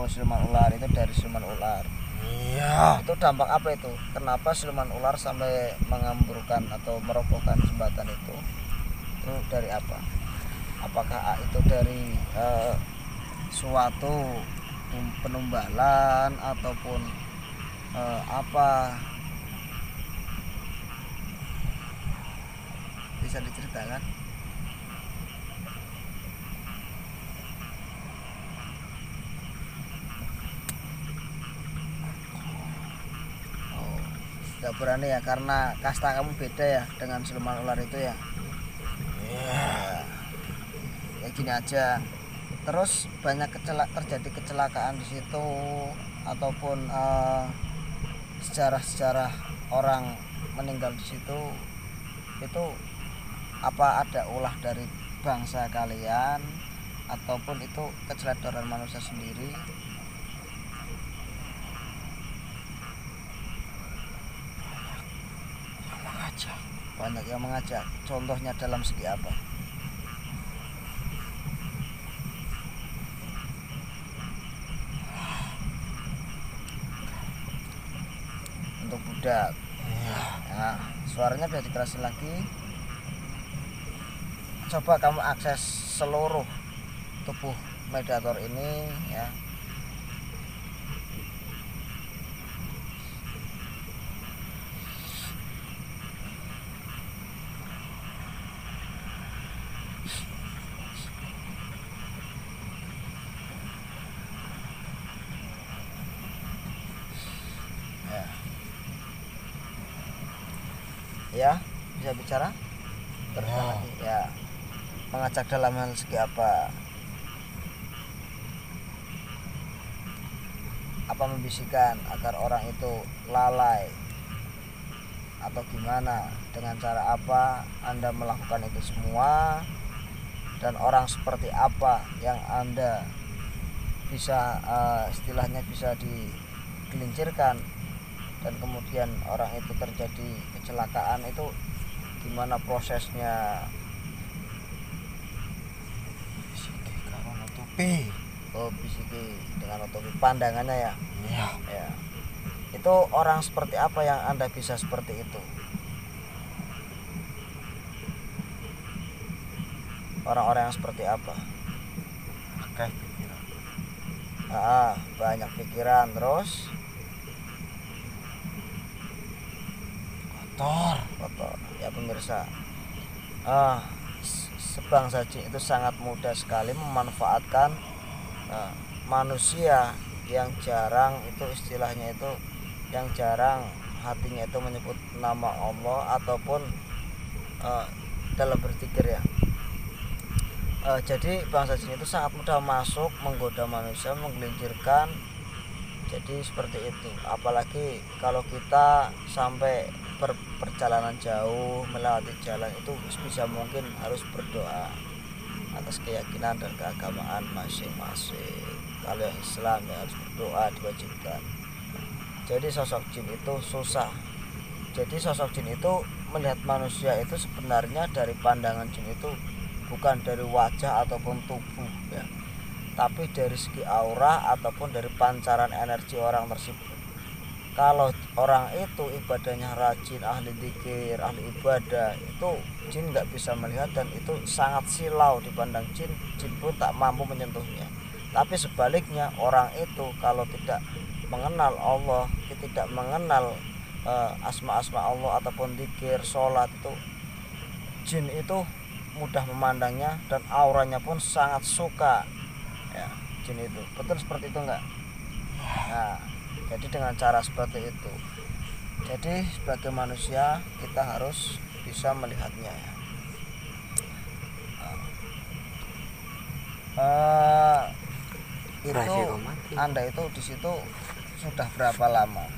atau siluman ular itu dari siluman ular. Iya. Itu dampak apa itu? Kenapa siluman ular sampai mengambrukkan atau merobohkan jembatan itu? Itu dari apa? Apakah itu dari suatu penumbalan ataupun apa? Bisa diceritakan? Gak berani ya karena kasta kamu beda ya dengan siluman ular itu ya. Ya gini aja. Terus banyak terjadi kecelakaan di situ ataupun sejarah-sejarah orang meninggal di situ itu apa ada ulah dari bangsa kalian ataupun itu kecelakaan manusia sendiri? Banyak yang mengajak. Contohnya dalam segi apa? Untuk budak. Nah, suaranya bisa dikerasin lagi. Coba kamu akses seluruh tubuh mediator ini ya. Ya, bisa bicara terus lagi ya. Mengajak dalam hal segi apa? Apa membisikkan agar orang itu lalai atau gimana? Dengan cara apa Anda melakukan itu semua? Dan orang seperti apa yang Anda bisa istilahnya bisa digelincirkan dan kemudian orang itu terjadi kecelakaan, itu gimana prosesnya? Bisiki karo nutupi. Oh, bisiki dengan nutupi pandangannya ya. Iya. Ya. Itu orang seperti apa yang Anda bisa seperti itu? Orang-orang yang seperti apa? Oke, pikiran. Banyak pikiran, terus kotor. Ya pemirsa, sebangsa jin itu sangat mudah sekali memanfaatkan manusia yang jarang, itu istilahnya itu yang jarang hatinya itu menyebut nama Allah ataupun dalam berzikir ya. Jadi bangsa jin itu sangat mudah masuk, menggoda manusia, menggelincirkan. Jadi seperti itu. Apalagi kalau kita sampai perjalanan jauh melewati jalan itu bisa mungkin harus berdoa atas keyakinan dan keagamaan masing-masing. Kalau yang Islam ya harus berdoa, diwajibkan. Jadi sosok jin itu susah. Jadi sosok jin itu melihat manusia itu sebenarnya dari pandangan jin itu bukan dari wajah ataupun tubuh ya, tapi dari segi aura ataupun dari pancaran energi orang tersebut. Kalau orang itu ibadahnya rajin, ahli dzikir, ahli ibadah, itu jin nggak bisa melihat dan itu sangat silau dipandang jin. Jin pun tak mampu menyentuhnya. Tapi sebaliknya, orang itu kalau tidak mengenal Allah, tidak mengenal asma-asma Allah ataupun dzikir, sholat, itu jin itu mudah memandangnya dan auranya pun sangat suka ya, jin itu. Betul seperti itu enggak? Nah, jadi dengan cara seperti itu, jadi sebagai manusia kita harus bisa melihatnya ya. Itu Anda itu di situ sudah berapa lama?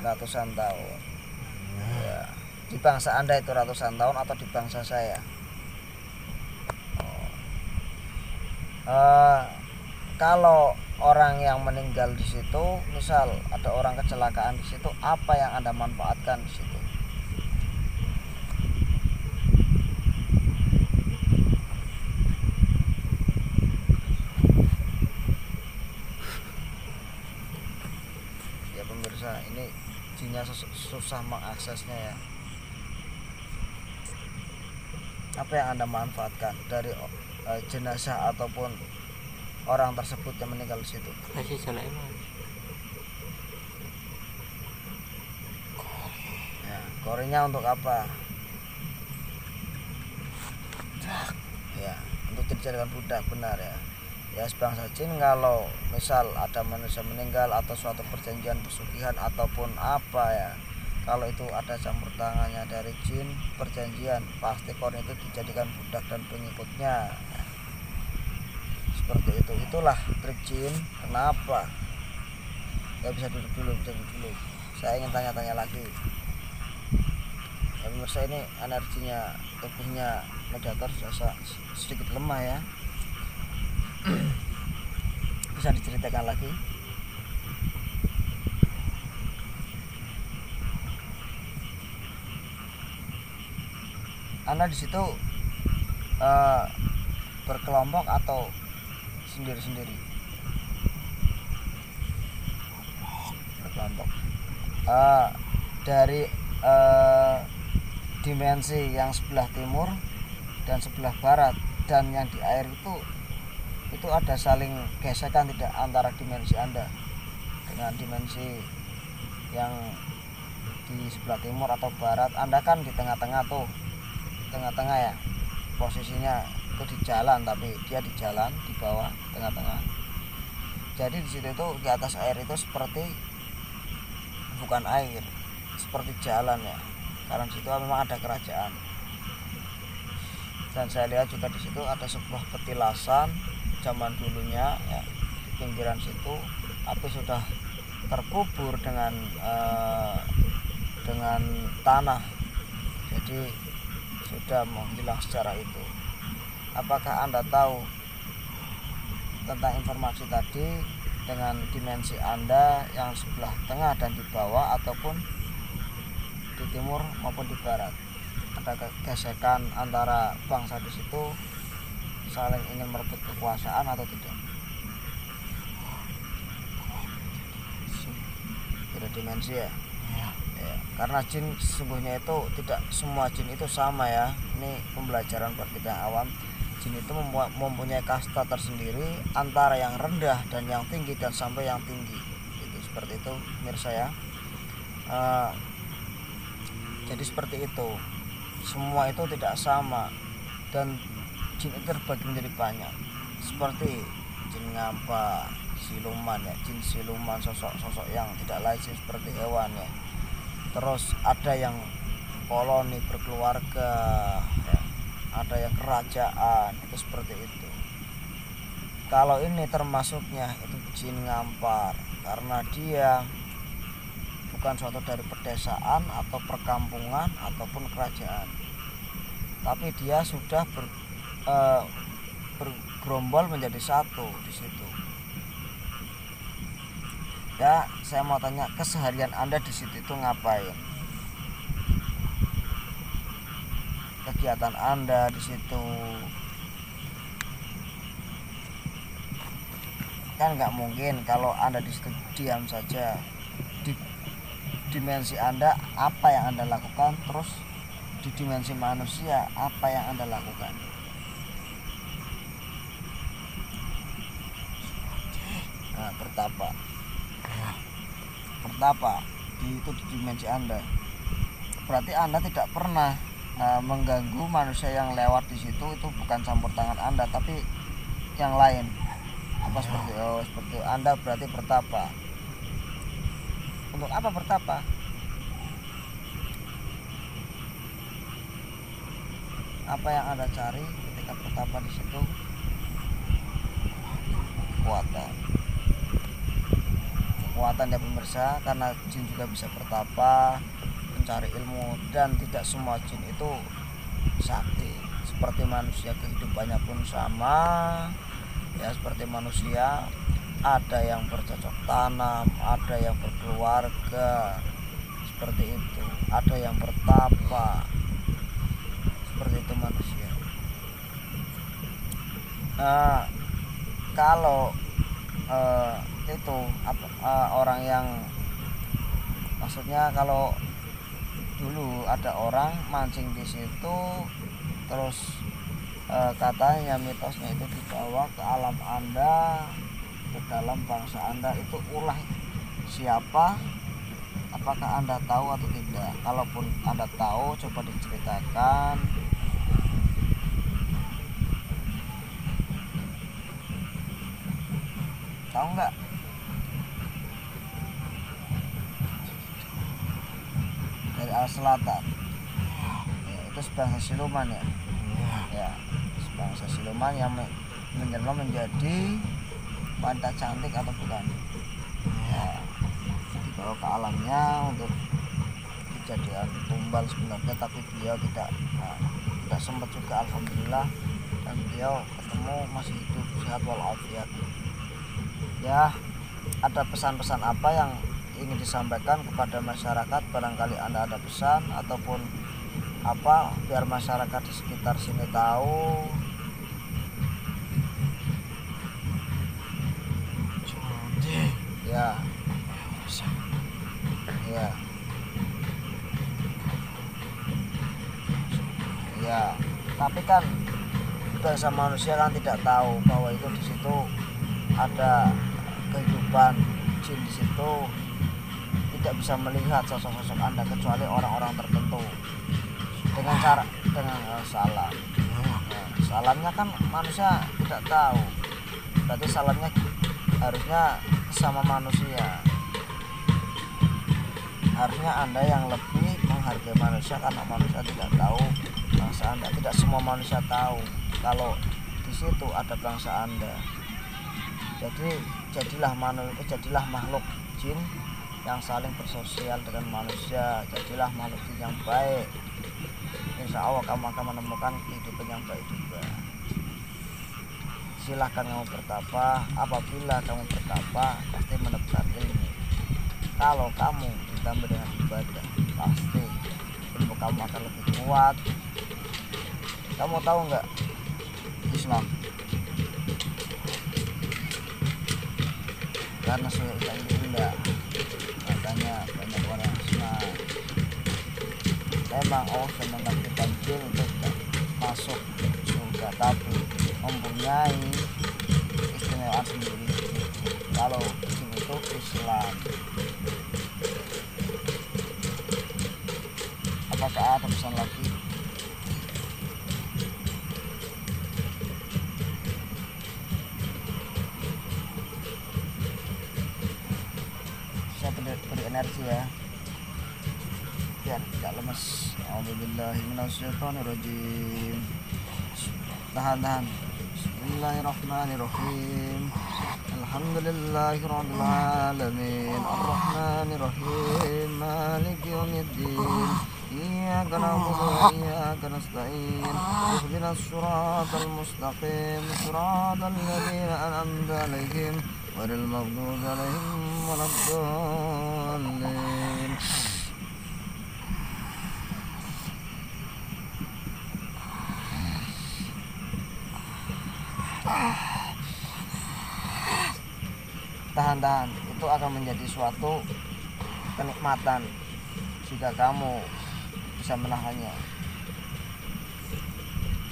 Ratusan tahun. Ya. Di bangsa Anda itu ratusan tahun atau di bangsa saya? Kalau orang yang meninggal di situ, misal ada orang kecelakaan di situ, apa yang Anda manfaatkan di situ? susah mengaksesnya ya. Apa yang Anda manfaatkan dari jenazah ataupun orang tersebut yang meninggal di situ? Masih jalan emang. Ya, korenya untuk apa? Ya, untuk dijadikan budak, benar ya. Ya, sebangsa jin kalau misal ada manusia meninggal atau suatu perjanjian pesugihan ataupun apa ya, kalau itu ada campur tangannya dari jin perjanjian, pasti korin itu dijadikan budak dan pengikutnya. Seperti itu. Itulah trik jin. Kenapa? Ya, bisa duduk dulu. Saya ingin tanya-tanya lagi. Ya, pemirsa, ini energinya tubuhnya mediator sudah sedikit lemah ya. Bisa diceritakan lagi? Anda di situ berkelompok atau sendiri-sendiri? Berkelompok. Dari dimensi yang sebelah timur dan sebelah barat dan yang di air itu ada saling gesekan tidak antara dimensi Anda dengan dimensi yang di sebelah timur atau barat? Anda kan di tengah-tengah tuh, tengah-tengah ya posisinya, itu di jalan, tapi dia di jalan di bawah tengah-tengah. Jadi di situ itu di atas air itu seperti bukan air, seperti jalan ya, karena di situ memang ada kerajaan. Dan saya lihat juga di situ ada sebuah petilasan zaman dulunya ya, di pinggiran situ, tapi sudah terkubur dengan tanah, jadi sudah menghilang secara itu. Apakah Anda tahu tentang informasi tadi dengan dimensi Anda yang sebelah tengah dan di bawah ataupun di timur maupun di barat? Ada gesekan antara bangsa di situ saling ingin merebut kekuasaan atau tidak? Beda dimensi ya? Ya, karena jin sesungguhnya itu tidak semua jin itu sama ya. Ini pembelajaran buat kita yang awam. Jin itu mempunyai kasta tersendiri antara yang rendah dan yang tinggi dan sampai yang tinggi. Itu seperti itu pemirsa ya. Jadi seperti itu. Semua itu tidak sama dan jin itu terbagi menjadi banyak, seperti jin ngapa, siluman ya, jin siluman, sosok-sosok yang tidak lazim seperti hewan ya. Terus ada yang koloni berkeluarga ya, ada yang kerajaan, itu seperti itu. Kalau ini termasuknya itu jin ngampar, karena dia bukan suatu dari pedesaan atau perkampungan ataupun kerajaan, tapi dia sudah bergerombol menjadi satu di situ. Ya, saya mau tanya, keseharian Anda di situ itu ngapain? Kegiatan Anda di situ kan nggak mungkin kalau Anda di situ diam saja. Di dimensi Anda apa yang Anda lakukan, terus di dimensi manusia apa yang Anda lakukan? Nah, bertapa itu di dimensi Anda. Berarti Anda tidak pernah mengganggu manusia yang lewat di situ. Itu bukan campur tangan Anda, tapi yang lain. Apa seperti seperti Anda berarti bertapa. Untuk apa bertapa? Apa yang Anda cari ketika bertapa di situ? Kekuatan ya pemirsa, karena jin juga bisa bertapa mencari ilmu, dan tidak semua jin itu sakti seperti manusia. Kehidupannya pun sama ya, seperti manusia. Ada yang bercocok tanam, ada yang berkeluarga seperti itu, ada yang bertapa seperti itu manusia. Kalau itu orang yang, maksudnya kalau dulu ada orang mancing di situ, terus katanya mitosnya itu dibawa ke alam Anda, ke dalam bangsa Anda. Itu ulah siapa? Apakah Anda tahu atau tidak? Kalaupun Anda tahu, coba diceritakan. Tahu nggak? Dari arah selatan. Ya, itu sebangsa siluman ya. Ya, sebangsa siluman yang menjelma menjadi wanita cantik atau bukan? Ya, dibawa ke alamnya untuk dijadikan tumbal sebenarnya, tapi beliau tidak sempat juga, alhamdulillah, dan beliau ketemu masih hidup sehat walafiat. Ya, ada pesan-pesan apa yang ingin disampaikan kepada masyarakat? Barangkali Anda ada pesan ataupun apa biar masyarakat di sekitar sini tahu. Ya, ya, ya. Tapi kan bangsa manusia kan tidak tahu bahwa itu di situ ada kehidupan jin di situ. Tidak bisa melihat sosok-sosok Anda kecuali orang-orang tertentu dengan salam. Salamnya kan manusia tidak tahu, berarti salamnya harusnya sama manusia. Harusnya Anda yang lebih menghargai manusia karena manusia tidak tahu bangsa Anda. Tidak semua manusia tahu kalau di situ ada bangsa Anda. Jadi jadilah makhluk jin yang saling bersosial dengan manusia. Jadilah makhluk jin yang baik. Insya Allah kamu akan menemukan kehidupan yang baik juga. Silahkan kamu bertapa. Apabila kamu bertapa, pasti mendapat ilmu. Kalau kamu ditambah dengan ibadah, pasti ilmu kamu akan lebih kuat. Kamu tahu nggak Islam? Karena saya tidak, makanya banyak orang Islam. Memang Allah sudah menakdirkan jin untuk masuk surga, tapi mempunyai istimewaan sendiri. Kalau jin itu Islam. Apakah ada pesan lagi? Saya beri energi ya, biar tidak lemes. A'udzubillahi minasyaitonirrajim. Tahan. Bismillahirrahmanirrahim. Alhamdulillahirabbil alamin. Arrahmanirrahim. Maliki yaumiddin. Iyyaka na'budu wa iyyaka nasta'in. Ihdinas siratal mustaqim. Siratal ladzina an'amta 'alaihim ghairil maghdubi 'alaihim waladdallin. Tahan, itu akan menjadi suatu kenikmatan jika kamu bisa menahannya.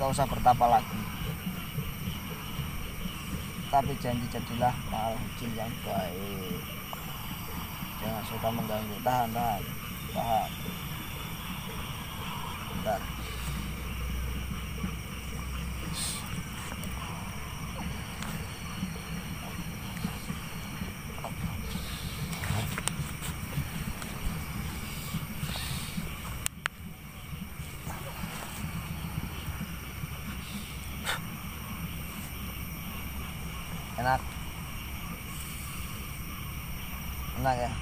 Gak usah bertapa lagi, tapi jadilah makhluk jin yang baik. Jangan suka mengganggu. Tahan. Bentar. Enak ya,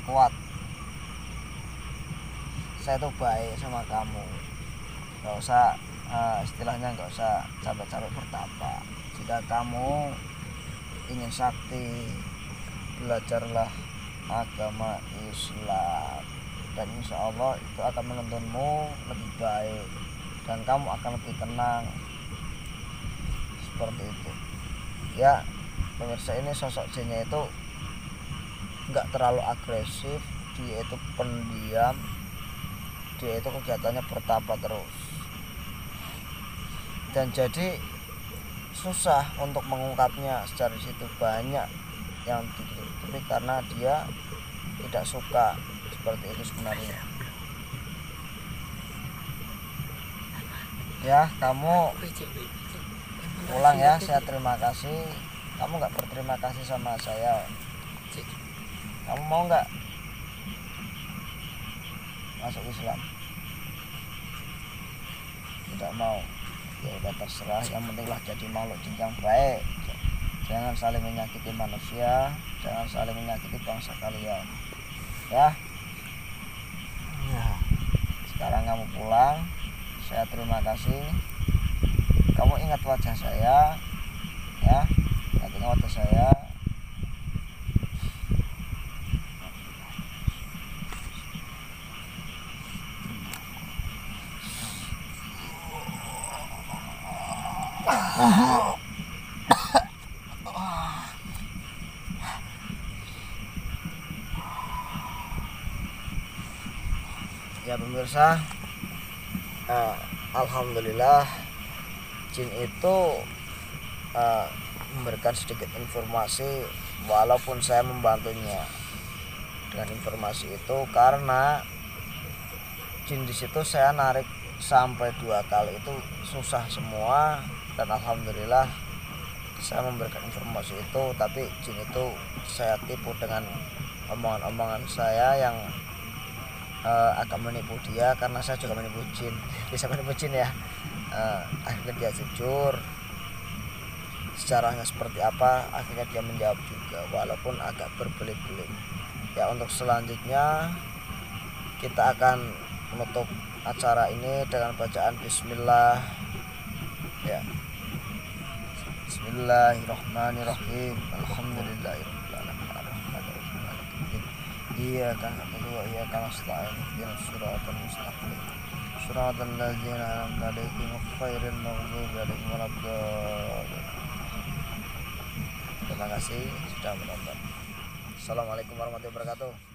kuat. Saya tuh baik sama kamu. Gak usah istilahnya gak usah capek-capek bertapa. Jika kamu ingin sakti, belajarlah agama Islam, dan insya Allah itu akan menuntunmu lebih baik dan kamu akan lebih tenang. Seperti itu ya pemirsa. Ini sosok jinnya itu nggak terlalu agresif, dia itu pendiam, dia itu kegiatannya bertapa terus, dan jadi susah untuk mengungkapnya secara situ, banyak yang ditutupi karena dia tidak suka seperti itu sebenarnya. Ya, kamu pulang ya, saya terima kasih. Kamu nggak berterima kasih sama saya. Kamu mau nggak masuk Islam? Tidak mau. Ya udah terserah, yang penting lah jadi makhluk jin yang baik. Jangan saling menyakiti manusia, jangan saling menyakiti bangsa kalian. Ya. Sekarang kamu pulang. Saya terima kasih. Kamu ingat wajah saya, ya. Ingat wajah saya. Ya pemirsa, alhamdulillah jin itu memberikan sedikit informasi, walaupun saya membantunya dengan informasi itu, karena jin di situ saya narik sampai 2 kali itu susah semua, dan alhamdulillah saya memberikan informasi itu, tapi jin itu saya tipu dengan omongan-omongan saya yang agak menipu dia, karena saya juga menipu jin, bisa menipu jin ya. Akhirnya dia jujur, sejarahnya seperti apa, akhirnya dia menjawab juga walaupun agak berbelit-belit. Ya, untuk selanjutnya kita akan menutup acara ini dengan bacaan bismillah ya. Bismillahirrahmanirrahim. Alhamdulillahirabbil alamin. Iyyaka na'budu wa iyyaka nasta'in. Ihdinas siratal mustaqim. Siratal ladzina an'amta 'alaihim ghairil maghdubi 'alaihim waladdallin. Terima kasih sudah menonton. Assalamualaikum warahmatullahi wabarakatuh.